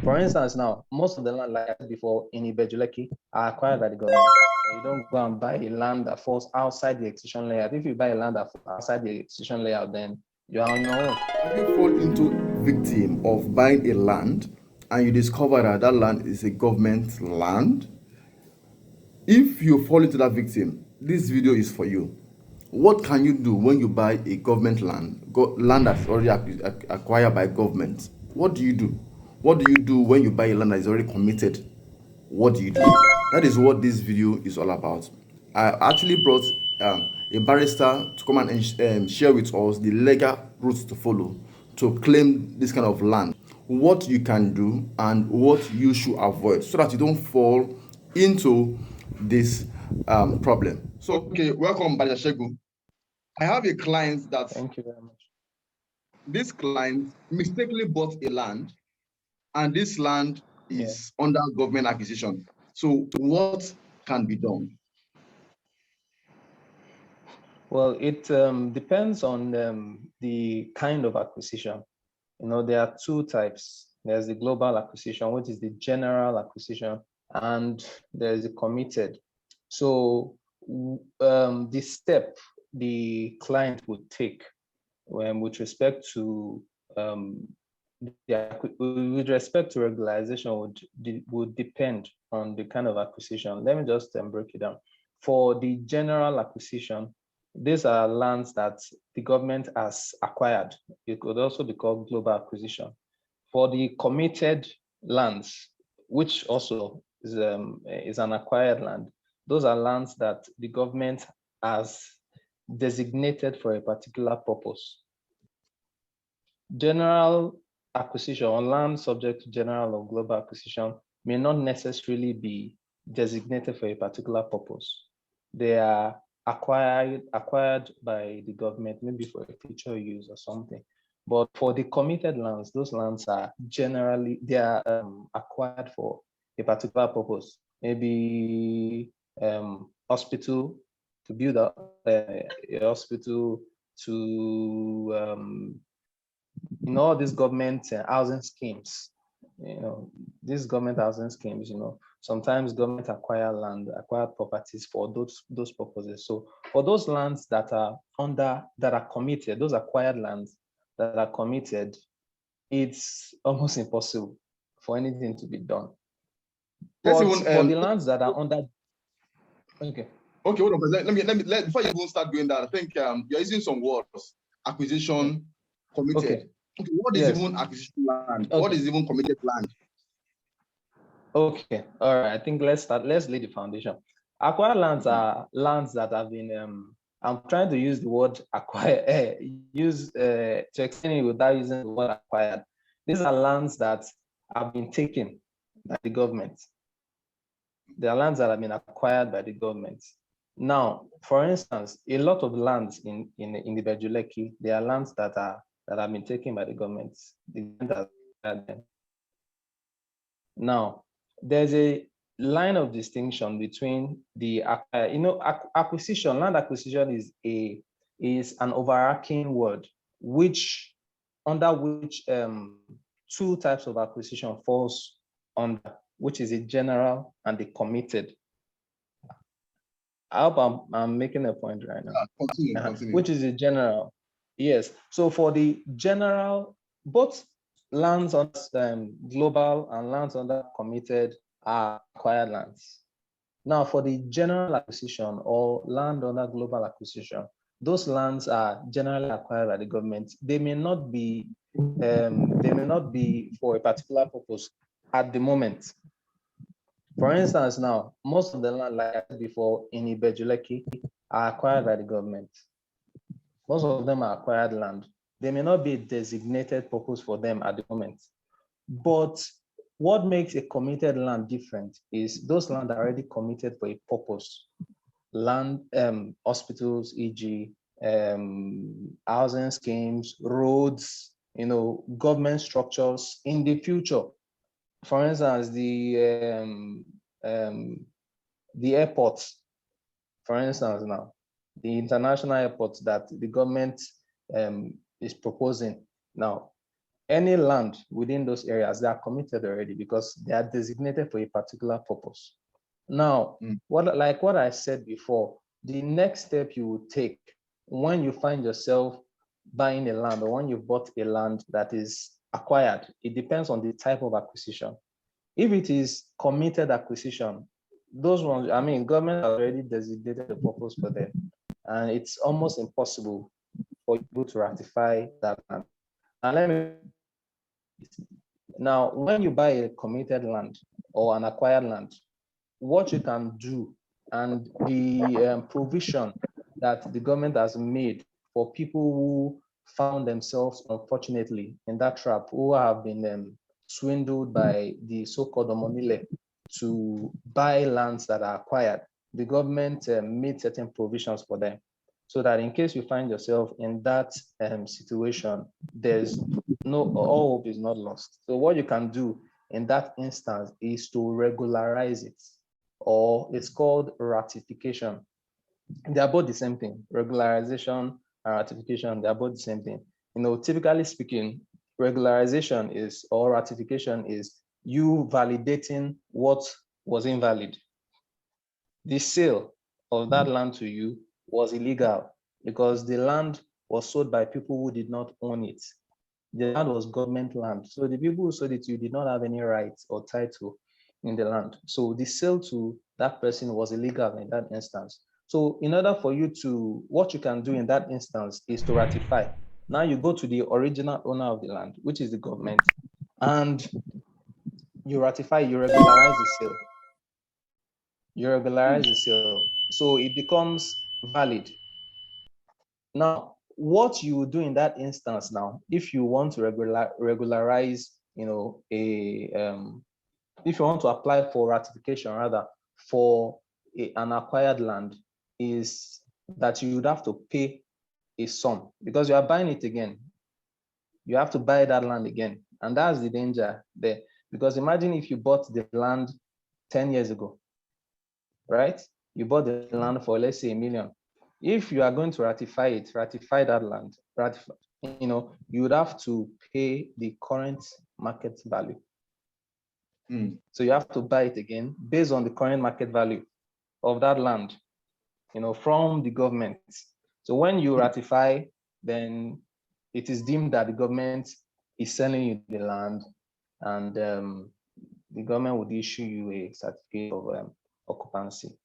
For instance, now, most of the land, like I said before, in Ibejuleki are acquired by the government. You don't go and buy a land that falls outside the extension layout. If you buy a land that falls outside the extension layout, then you are on your own. Have you fall into victim of buying a land and you discover that that land is a government land? If you fall into that victim, this video is for you. What can you do when you buy a government land that's already acquired by government? What do you do? What do you do when you buy a land that is already committed? What do you do? That is what this video is all about. I actually brought a barrister to come and share with us the legal routes to follow to claim this kind of land, what you can do and what you should avoid so that you don't fall into this problem. So, okay, welcome, Barrister Shegu. I have a client that Thank you very much. this client mistakenly bought a land, and this land Yeah. is under government acquisition. So, what can be done? Well, it depends on the kind of acquisition. There are two types. There's the global acquisition, which is the general acquisition, and there's the committed. So the step the client would take with respect to regularization would depend on the kind of acquisition. Let me just break it down. For the general acquisition, these are lands that the government has acquired. It could also be called global acquisition. For the committed lands, which also is an acquired land, those are lands that the government has designated for a particular purpose. General acquisition or land subject to general or global acquisition may not necessarily be designated for a particular purpose. They are acquired by the government, maybe for a future use or something. But for the committed lands, those lands are generally acquired for a particular purpose. Maybe hospital, to build a hospital, to all these government housing schemes. These government housing schemes, sometimes government acquire land, acquire properties for those purposes. So for those lands that are committed, those acquired lands that are committed, it's almost impossible for anything to be done. But for the lands that are under, okay, hold on. Let before you even start doing that, I think you're using some words: acquisition, committed. Okay, what is even acquisition land? Okay. What is even committed land? Okay, all right. I think let's lay the foundation. Acquired lands are lands that have been I'm trying to use the word acquire to explain it without using the word acquired. These are lands that have been taken by the government. They are lands that have been acquired by the government. Now, for instance, a lot of lands in the Bejuleki, they are lands that have been taken by the government. Now, there's a line of distinction between the acquisition. Land acquisition is an overarching word, under which two types of acquisition falls under, which is a general and the committed. I hope I'm making a point right now. Continue. Which is a general. Yes. So for the general, both lands on global and lands under committed are acquired lands. Now, for the general acquisition or land under global acquisition, those lands are generally acquired by the government. They may not be for a particular purpose at the moment. For instance, now, most of the land, like I said before, in Ibejuleki are acquired by the government. Most of them are acquired land. There may not be a designated purpose for them at the moment. But what makes a committed land different is those lands are already committed for a purpose. Land, hospitals, e.g., housing schemes, roads, government structures in the future. For instance, the airports, for instance, now, the international airports that the government is proposing now, any land within those areas, they are committed already because they are designated for a particular purpose. Now, what I said before, the next step you will take when you find yourself buying a land or when you bought a land that is acquired, it depends on the type of acquisition. If it is committed acquisition, those ones, I mean, government has already designated a purpose for them, and it's almost impossible for you to ratify that land. And let me now, when you buy a committed land or an acquired land, what you can do and the provision that the government has made for people who found themselves, unfortunately, in that trap, who have been swindled by the so-called omonile to buy lands that are acquired, the government made certain provisions for them so that in case you find yourself in that situation, there's no, all hope is not lost. So what you can do in that instance is to regularize it, or it's called ratification. They are both the same thing. Regularization and ratification, they are both the same thing. You know, typically speaking, regularization is, or ratification is, you validating what was invalid. The sale of that land to you was illegal because the land was sold by people who did not own it. The land was government land. So the people who sold it to you did not have any rights or title in the land. So the sale to that person was illegal in that instance. So in order for you to, what you can do in that instance is to ratify. Now you go to the original owner of the land, which is the government, and you ratify, you regularize the sale. You regularize the sale. So it becomes valid. Now, what you do in that instance now, if you want to regularize, you know, if you want to apply for ratification rather for an acquired land, is that you would have to pay a sum because you are buying it again. You have to buy that land again. And that's the danger there. Because imagine if you bought the land 10 years ago, right? You bought the land for, let's say, 1 million. If you are going to ratify that land, you know, you would have to pay the current market value. So you have to buy it again based on the current market value of that land, you know, from the government. So when you ratify, then it is deemed that the government is selling you the land, and the government would issue you a certificate of occupancy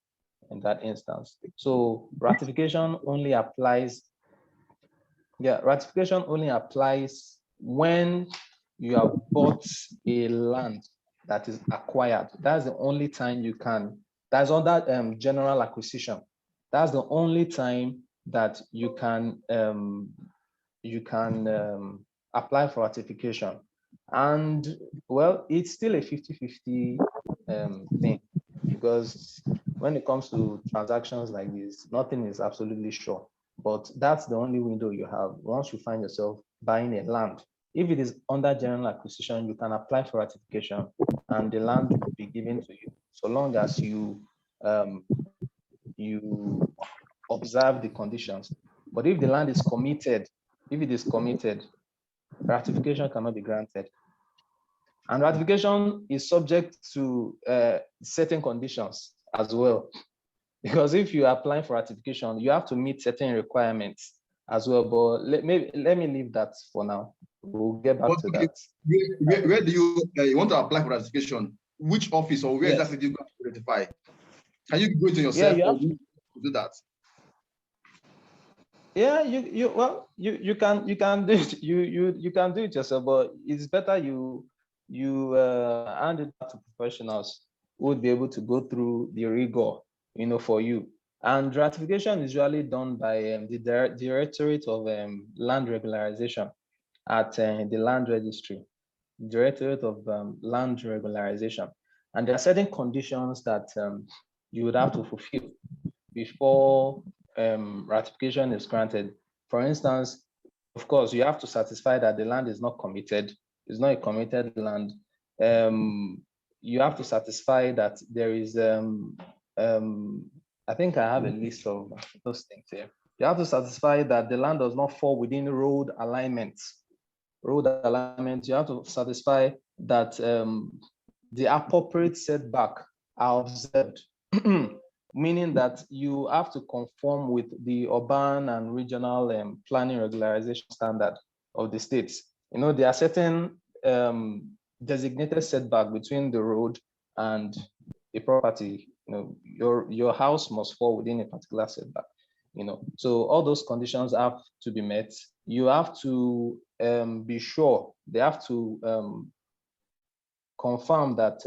in that instance. So ratification only applies, ratification only applies when you have bought a land that is acquired. That's the only time you can, that's under general acquisition. That's the only time that you can apply for ratification. And well, it's still a 50-50 thing, because when it comes to transactions like this, nothing is absolutely sure. But that's the only window you have once you find yourself buying a land. If it is under general acquisition, you can apply for ratification and the land will be given to you, so long as you observe the conditions. But if the land is committed, ratification cannot be granted. And ratification is subject to certain conditions as well. Because if you are applying for ratification, you have to meet certain requirements as well. But let me leave that for now. We'll get back to that. Where do you want to apply for ratification? Which office or where exactly do you go to ratify? Can you go to yourself or do that? Yeah, you can do it. You can do it yourself, but it's better you hand it to professionals who would be able to go through the rigor, you know, for you. And ratification is usually done by the Directorate of Land Regularization at the Land Registry, Directorate of Land Regularization. And there are certain conditions that you would have to fulfill before ratification is granted. For instance, of course, you have to satisfy that the land is not committed. It's not a committed land. You have to satisfy that there is, I think I have a list of those things here. You have to satisfy that the land does not fall within road alignments. road alignment, you have to satisfy that the appropriate setback are observed, meaning that you have to conform with the urban and regional planning regularization standard of the states. There are certain designated setback between the road and a property. Your house must fall within a particular setback. So all those conditions have to be met. You have to be sure, they have to confirm that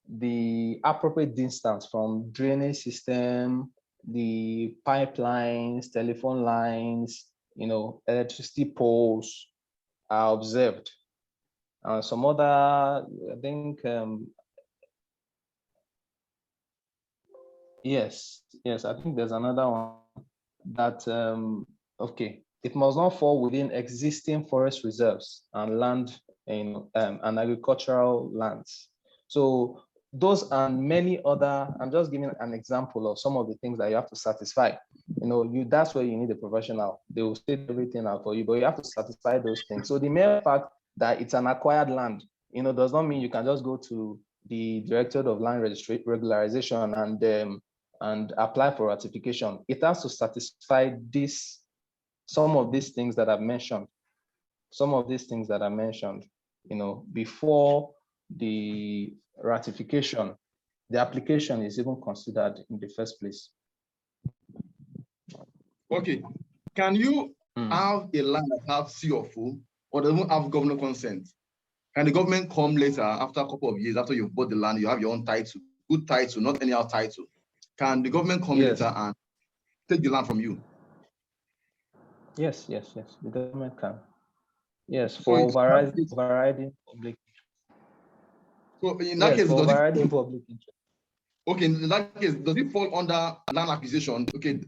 the appropriate distance from drainage system, the pipelines, telephone lines, electricity poles are observed. Some other, I think, yes, I think there's another one that, okay, it must not fall within existing forest reserves and land and agricultural lands. So those and many other, I'm just giving an example of some of the things that you have to satisfy. That's where you need a professional. They will state everything out for you, but you have to satisfy those things. So the mere fact that it's an acquired land, does not mean you can just go to the Directorate of Land Regularization and apply for ratification. It has to satisfy some of these things that I've mentioned. Some of these things that I mentioned, before the ratification, the application is even considered in the first place. Okay. Can you have a land that has CFO or doesn't have government consent? Can the government come later, after a couple of years, after you've bought the land, you have your own title, good title, not anyhow title? Can the government come later and take the land from you? Yes. The government can. Yes, for overriding public. So in that case, overriding public interest. Okay, in that case, does it fall under land acquisition? Okay,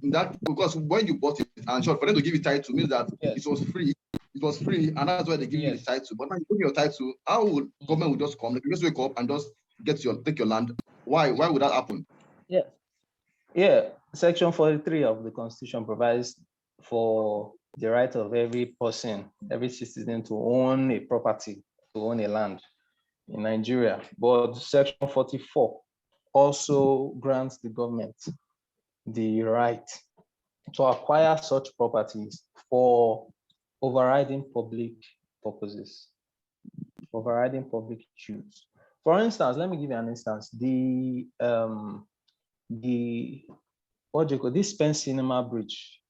because when you bought it, and sure, for them to give you title means that it was free. It was free, and that's why they give you the title. But now you give your title, how would government would just come? They just wake up and just take your land. Why would that happen? Yeah. Section 43 of the Constitution provides for the right of every person, every citizen to own a property, to own a land in Nigeria. But Section 44 also grants the government the right to acquire such properties for overriding public purposes, overriding public use. For instance, let me give you an instance. This Penn Cinema Bridge,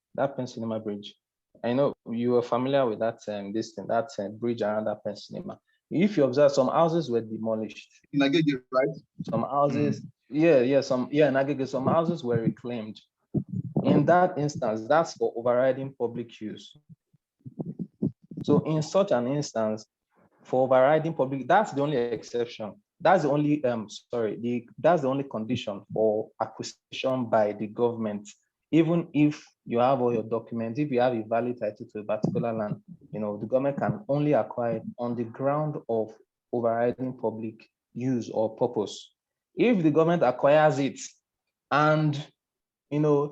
I know you were familiar with that bridge around that Penn Cinema. If you observe, some houses were demolished. In Agege, right? Some houses, in Agege, some houses were reclaimed. In that instance, that's for overriding public use. So in such an instance, for overriding public, that's the only exception. That's the only that's the only condition for acquisition by the government. Even if you have all your documents, if you have a valid title to a particular land, the government can only acquire it on the ground of overriding public use or purpose. If the government acquires it and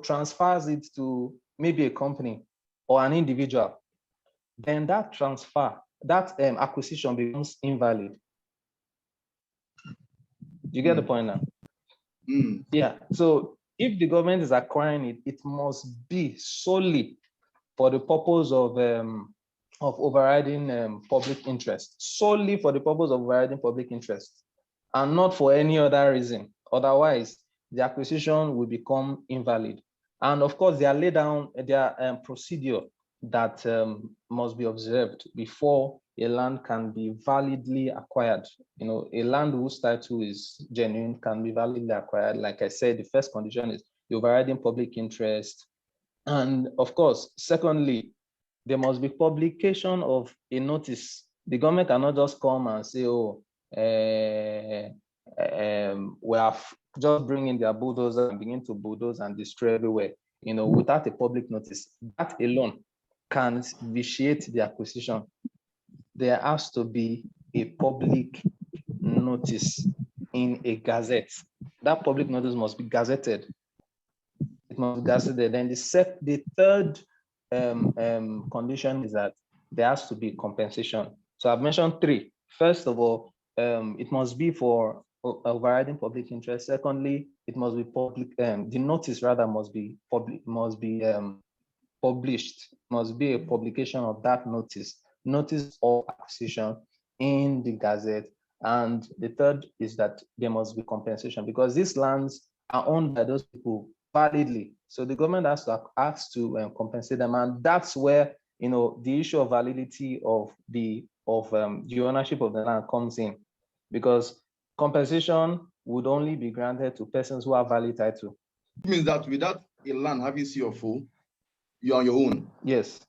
transfers it to maybe a company or an individual, then that acquisition becomes invalid. You get the point now? Yeah. So if the government is acquiring it, it must be solely for the purpose of overriding public interest, solely for the purpose of overriding public interest, and not for any other reason. Otherwise, the acquisition will become invalid. And of course, they are laid down their procedure that must be observed before a land can be validly acquired. A land whose title is genuine can be validly acquired. Like I said, the first condition is the overriding public interest. And of course, secondly, there must be publication of a notice. The government cannot just come and say, we have just bring in their bulldozer and begin to bulldoze and destroy everywhere, without a public notice. That alone can vitiate the acquisition. There has to be a public notice in a gazette. That public notice must be gazetted. It must be gazetted. Then the third condition is that there has to be compensation. So I've mentioned three. First of all, it must be for overriding public interest. Secondly, it must be public. The notice rather must be public. Must be published. Must be a publication of that notice of acquisition in the Gazette. And the third is that there must be compensation, because these lands are owned by those people validly. So the government has to compensate them, and that's where the issue of validity of the ownership of the land comes in, because compensation would only be granted to persons who have valid title. It means that without a land having CFO, you're on your own. Yes,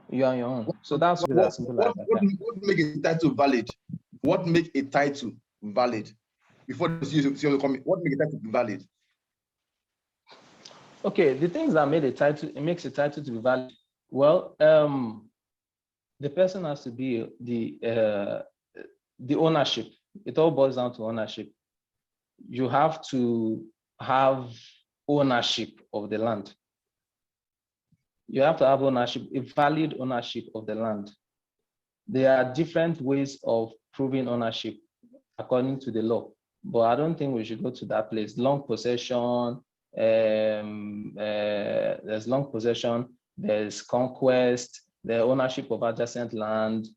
you're on your own. So that's really as simple as that. What make a title valid? What make a title valid? Before the CFO come, what make a title valid? Okay, the things that made it makes a title to be valid. Well, the person has to be the ownership. It all boils down to ownership. You have to have ownership of the land. You have to have ownership, a valid ownership of the land. There are different ways of proving ownership according to the law, but I don't think we should go to that place. Long possession, there's long possession, there's conquest, the ownership of adjacent land,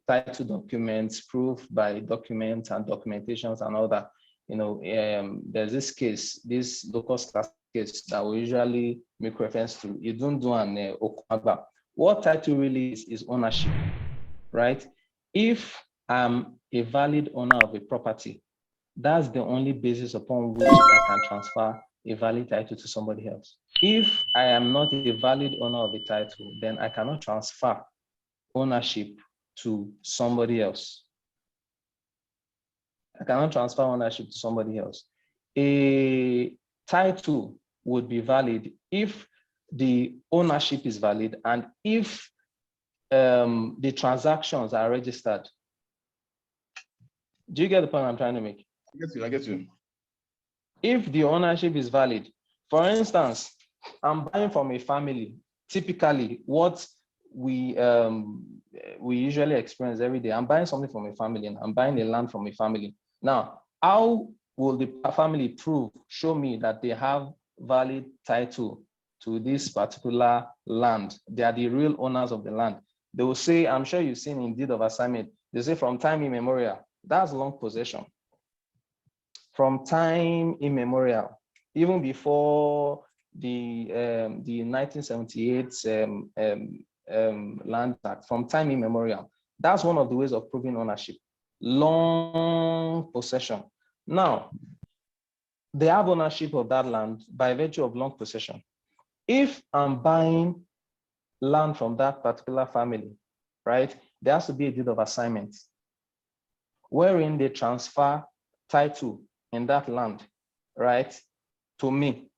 title documents, proof by documents and documentations and all that. There's this case, this locus class case that we usually make reference to. You don't do an Okwagba. What title really is ownership, right? If I'm a valid owner of a property, that's the only basis upon which I can transfer a valid title to somebody else. If I am not a valid owner of a title, then I cannot transfer ownership to somebody else. I cannot transfer ownership to somebody else. A title would be valid if the ownership is valid and if the transactions are registered. Do you get the point I'm trying to make? I get you. If the ownership is valid, for instance, I'm buying from a family. Typically, what we usually experience every day, I'm buying something from a family and I'm buying a land from a family. Now, how will the family show me that they have valid title to this particular land? They are the real owners of the land. They will say, I'm sure you've seen in deed of assignment, they say from time immemorial. That's long possession. From time immemorial, even before the 1978 Land Act, from time immemorial. That's one of the ways of proving ownership. Long possession. Now, they have ownership of that land by virtue of long possession. If I'm buying land from that particular family, right, there has to be a deed of assignment wherein they transfer title in that land, right, to me.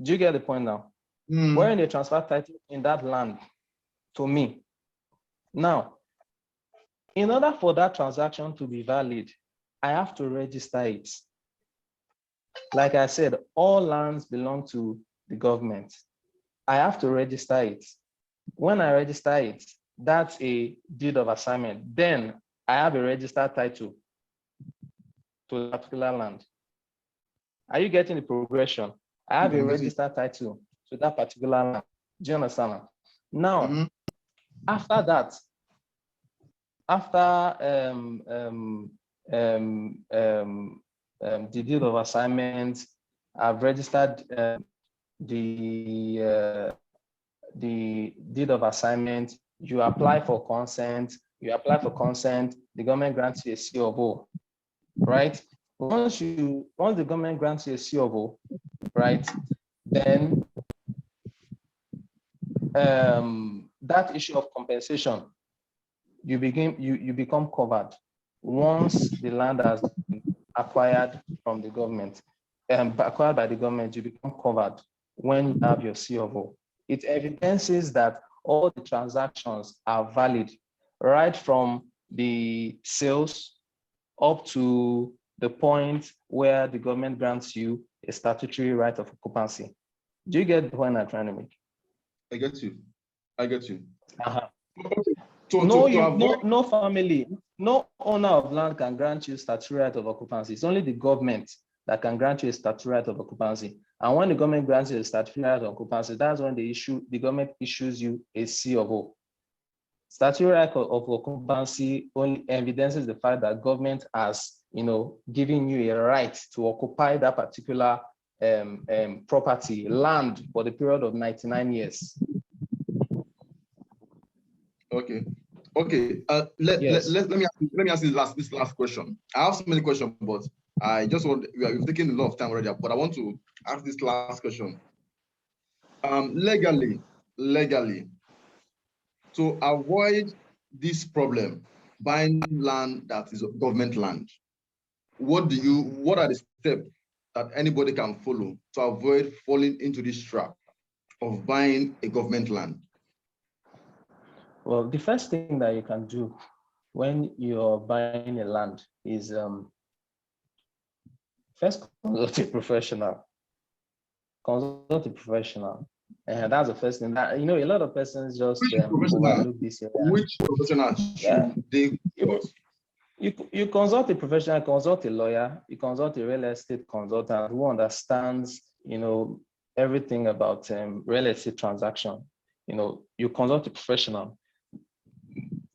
Do you get the point now? Wherein they transfer title in that land to me. Now, in order for that transaction to be valid, I have to register it. Like I said, all lands belong to the government. I have to register it. When I register it, that's a deed of assignment. Then I have a registered title to that particular land. Are you getting the progression? I have a registered title to that particular land. Do you understand? Now, after that, after the deed of assignment, I've registered the deed of assignment. You apply for consent. The government grants you a C of O, right? Once the government grants you a C of O, right, then that issue of compensation, you become covered once the land has been acquired from the government. Acquired by the government, you become covered when you have your C of O. It evidences that all the transactions are valid, right from the sales up to the point where the government grants you a statutory right of occupancy. Do you get the point I'm trying to make? I get you. I get you. Uh-huh. Okay. No family, no owner of land can grant you statutory right of occupancy. It's only the government that can grant you a statutory right of occupancy. And when the government grants you a statutory right of occupancy, that's when the government issues you a C of O. Statutory right of occupancy only evidences the fact that government has, given you a right to occupy that particular property, land, for the period of 99 years. Okay. Okay. Let me ask this last question. I have so many questions, but I just want, we've taken a lot of time already, but I want to ask this last question. Legally, to avoid this problem, buying land that is government land, what are the steps that anybody can follow to avoid falling into this trap of buying a government land? Well, the first thing that you can do when you're buying a land is first consult a professional. And that's the first thing that, a lot of persons just overlook this area. Which professional should they consult? You consult a professional, consult a lawyer, you consult a real estate consultant who understands, everything about real estate transaction. You consult a professional.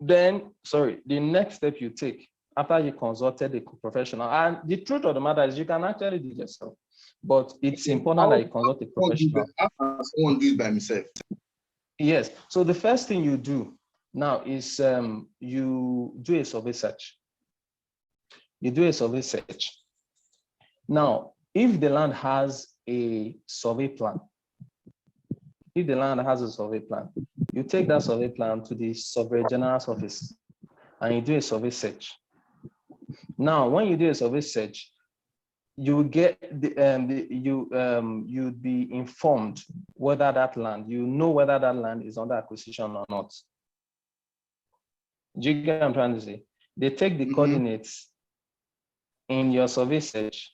Then, the next step you take after you consulted a professional, and the truth of the matter is you can actually do it yourself, but it's important that you consult a professional. How can someone do it by himself? Yes. So the first thing you do now is you do a survey search. Now, if the land has a survey plan, you take that survey plan to the Surveyor General's office and you do a survey search. Now, when you do a survey search, you will get you'd be informed whether that land, whether that land is under acquisition or not. Do you get what I'm trying to say? They take the coordinates in your survey search,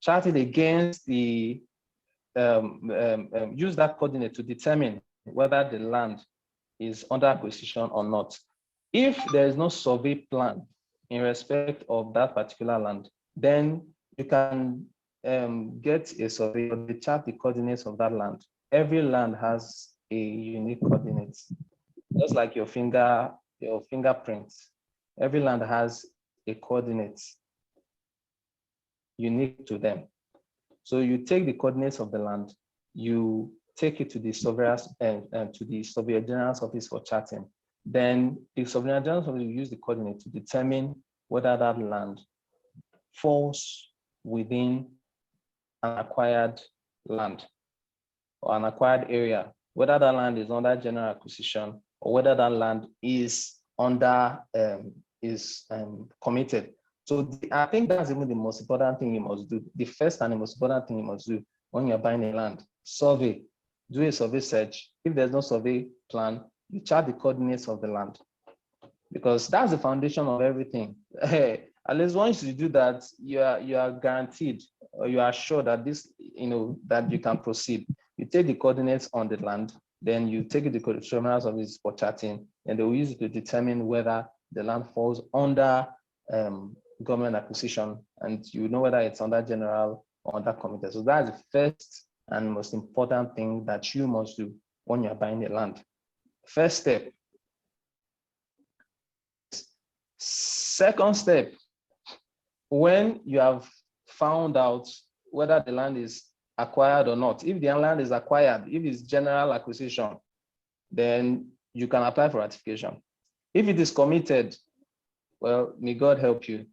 chart it against the use that coordinate to determine whether the land is under acquisition or not. If there is no survey plan in respect of that particular land, then you can get a survey or chart the coordinates of that land. Every land has a unique coordinate, just like your fingerprints. Every land has a coordinate unique to them. So you take the coordinates of the land, you take it to the Surveyor General's office for charting. Then the Surveyor General's office will use the coordinate to determine whether that land falls within an acquired land or an acquired area, whether that land is under general acquisition or whether that land is committed. So I think that's even the most important thing you must do. The first and the most important thing you must do when you're buying a land: survey. Do a survey search. If there's no survey plan, you chart the coordinates of the land, because that's the foundation of everything. At least once you do that, you are guaranteed, or you are sure that that you can proceed. You take the coordinates on the land, then you take it to the Surveyor's office for charting, and they will use it to determine whether the land falls under government acquisition, and you know whether it's under general or under committed. So that's the first and most important thing that you must do when you're buying a land. First step. Second step, when you have found out whether the land is acquired or not, if the land is acquired, if it's general acquisition, then you can apply for ratification. If it is committed, well, may God help you.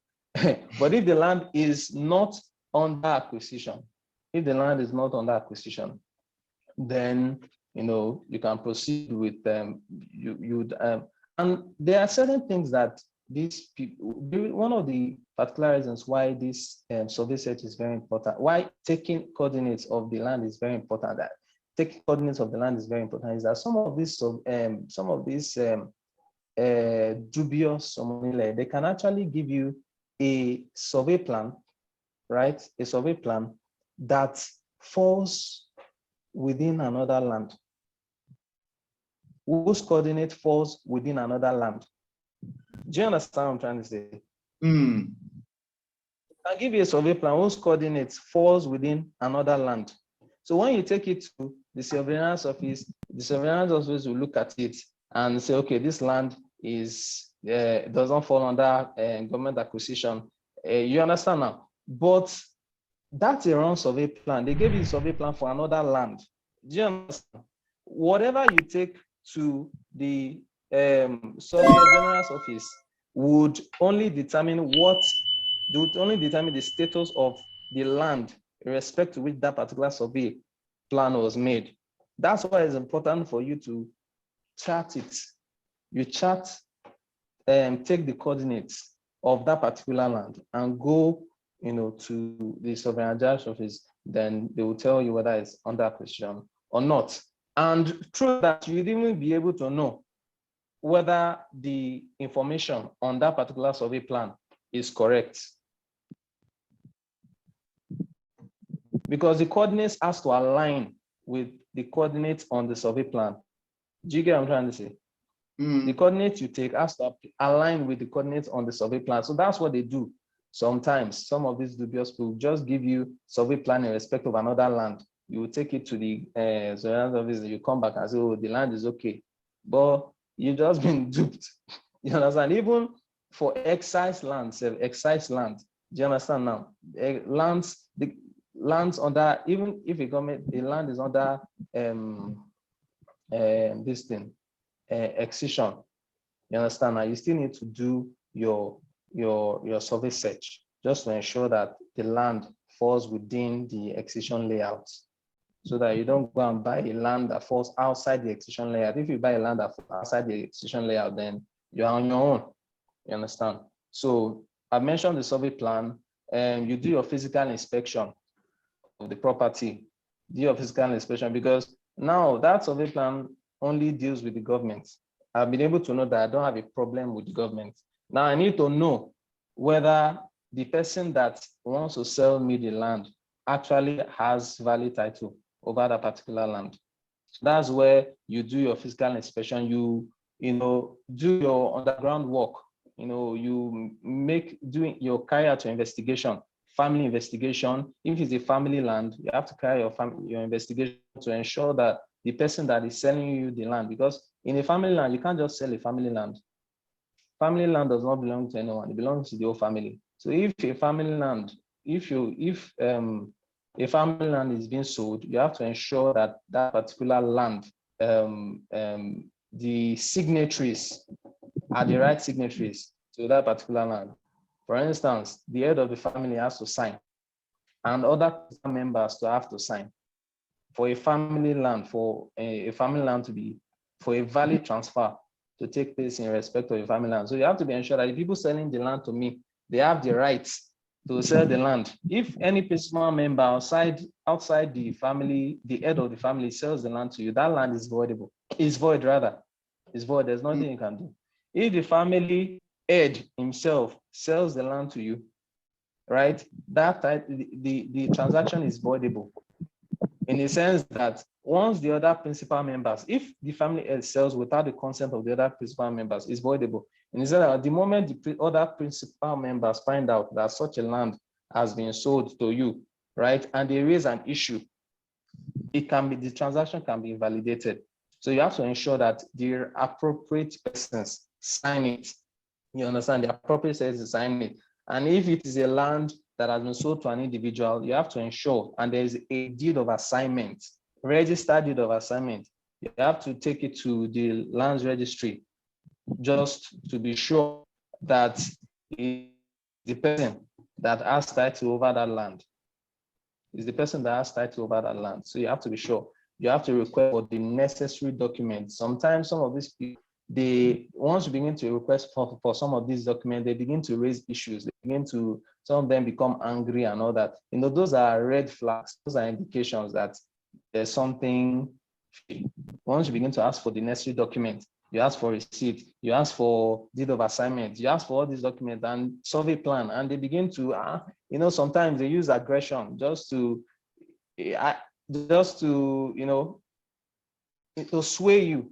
But if the land is not under acquisition, then you can proceed with them. And there are certain things that these people, one of the particular reasons why this survey search is very important, why taking coordinates of the land is very important, is that some of these dubious, they can actually give you a survey plan, right? A survey plan that falls within another land. whose coordinate falls within another land. Do you understand what I'm trying to say? I'll give you a survey plan whose coordinates falls within another land. So when you take it to the surveillance office will look at it and say, okay, this land is doesn't fall under government acquisition. You understand now? But that's a wrong survey plan. They gave you a survey plan for another land. Do you understand? Whatever you take to the surveyor general's office would only determine the status of the land in respect to which that particular survey plan was made. That's why it's important for you to chart it. You chart, take the coordinates of that particular land and go, to the surveyor general's office. Then they will tell you whether it's under acquisition or not. And through that, you'd even be able to know whether the information on that particular survey plan is correct. Because the coordinates has to align with the coordinates on the survey plan. Do you get what I'm trying to say? The coordinates you take has to align with the coordinates on the survey plan. So that's what they do. Sometimes some of these dubious people just give you survey plan in respect of another land. You will take it to the surveillance office, you come back and say, oh, the land is okay. But you've just been duped. You understand? Even for excise land, do you understand now? Lands under, even if the land is under this thing, excision, you understand now, you still need to do your survey search just to ensure that the land falls within the excision layout, so that you don't go and buy a land that falls outside the excision layout. If you buy a land that falls outside the excision layout, then you're on your own. You understand? So I mentioned the survey plan, and you do your physical inspection of the property. Do your physical inspection, because now that survey plan only deals with the government. I've been able to know that I don't have a problem with the government. Now I need to know whether the person that wants to sell me the land actually has valid title over that particular land. That's where you do your physical inspection. You do your underground work. You carry out your investigation, family investigation. If it's a family land, you have to carry your investigation to ensure that the person that is selling you the land, because in a family land, you can't just sell a family land. Family land does not belong to anyone; it belongs to the whole family. So if a family land, a family land is being sold, you have to ensure that that particular land, the signatories are the right signatories to that particular land. For instance, the head of the family has to sign, and other members to have to sign for a family land, for a valid transfer to take place in respect of a family land. So you have to be ensured that the people selling the land to me, they have the rights to sell the land. If any principal member outside the family, the head of the family sells the land to you, that land is voidable. It's void rather. It's void. There's nothing you can do. If the family head himself sells the land to you, right, the transaction is voidable, in the sense that once the other principal members, if the family head sells without the consent of the other principal members, it's voidable. And the sense that at the moment the other principal members find out that such a land has been sold to you, right, and they raise an issue, the transaction can be invalidated. So you have to ensure that the appropriate persons sign it. You understand? The appropriate persons sign it. And if it is a land that has been sold to an individual, you have to ensure, and there is a deed of assignment, registered deed of assignment. You have to take it to the lands registry just to be sure that the person that has title over that land is the person that has title over that land. So you have to be sure. You have to request for the necessary documents. Sometimes some of these people, once you begin to request for some of these documents, they begin to raise issues. Some of them become angry and all that. Those are red flags. Those are indications that there's something. Once you begin to ask for the necessary documents, you ask for receipt, you ask for deed of assignment, you ask for all these documents and survey plan, and they begin to, sometimes they use aggression just to sway you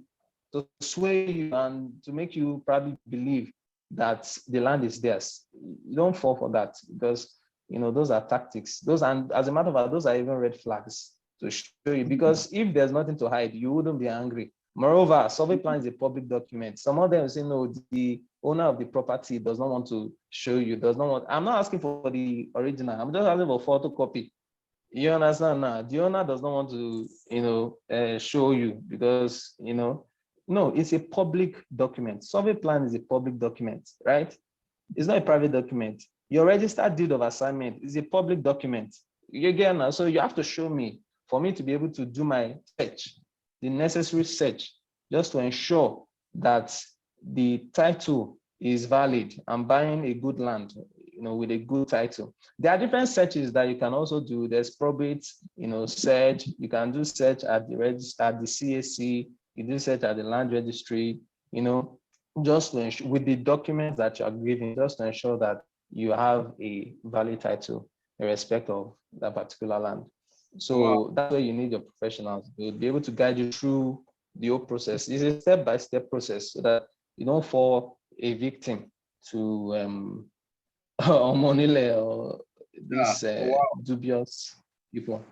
to sway you and to make you probably believe that the land is theirs. You don't fall for that, because those are tactics. And as a matter of fact, those are even red flags to show you, because if there's nothing to hide, you wouldn't be angry. Moreover, survey plan is a public document. Some of them say, no, the owner of the property does not want to show you, does not want. I'm not asking for the original. I'm just asking for photocopy. You understand now? The owner does not want to, show you, because, no, it's a public document. Survey plan is a public document, right? It's not a private document. Your registered deed of assignment is a public document. You get now, so you have to show me for me to be able to do my search, the necessary search, just to ensure that the title is valid. I'm buying a good land, with a good title. There are different searches that you can also do. There's probate, search. You can do search at the register, at the CAC. You do search at the land registry. Just to ensure, with the documents that you are giving, just to ensure that you have a valid title in respect of that particular land. So wow, that's where you need your professionals. They'll be able to guide you through the whole process. It's a step-by-step process, so that you don't fall a victim to Omonile or these dubious people.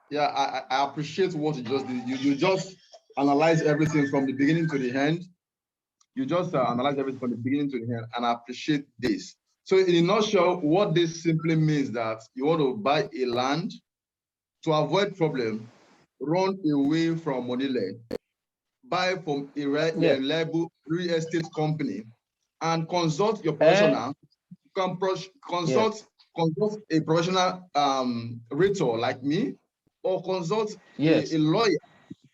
Yeah, I appreciate what you just did. You just analyze everything from the beginning to the end. You just analyze everything from the beginning to the end, and I appreciate this. So in a nutshell, what this simply means that you want to buy a land to avoid problem, run away from Monile, buy from a reliable real estate company, and consult your professional. Consult a professional realtor like me, or consult a lawyer,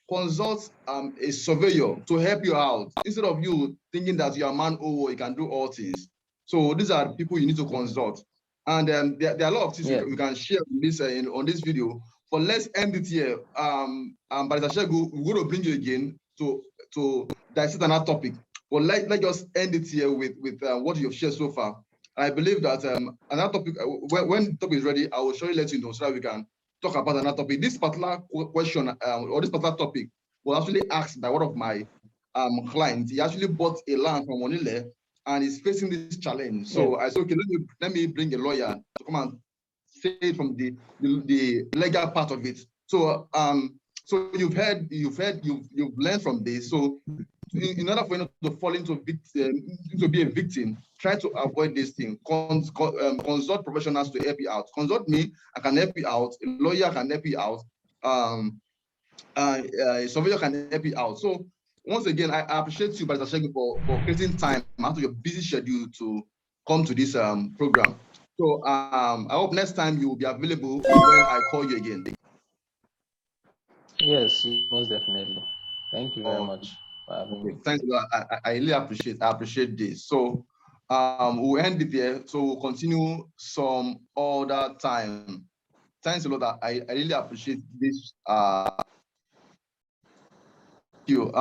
consult a surveyor to help you out, instead of you thinking that you're a man, you can do all things. So these are people you need to consult. And there are a lot of things we can share on this video. But let's end it here. Barrister Shegu, we're going to bring you again to dissect another topic. But let's just end it here with what you've shared so far. I believe that another topic, when the topic is ready, I will surely let you know, so that we can talk about another topic. This particular question or this particular topic was actually asked by one of my clients. He actually bought a land from Monile and is facing this challenge. So I said, okay, let me bring a lawyer to come and say it from the legal part of it. So so you've learned from this. So in order for you to fall into to be a victim, try to avoid this thing. Consult professionals to help you out. Consult me, I can help you out. A lawyer can help you out. A surveyor can help you out. So once again, I appreciate you, Barrister Shegu, for creating time out of your busy schedule to come to this program. So I hope next time you will be available when I call you again. Yes, most definitely. Thank you very much for having me. Thanks a lot. I really appreciate this. So we'll end it there. So we'll continue some other time. Thanks a lot. I really appreciate this. You.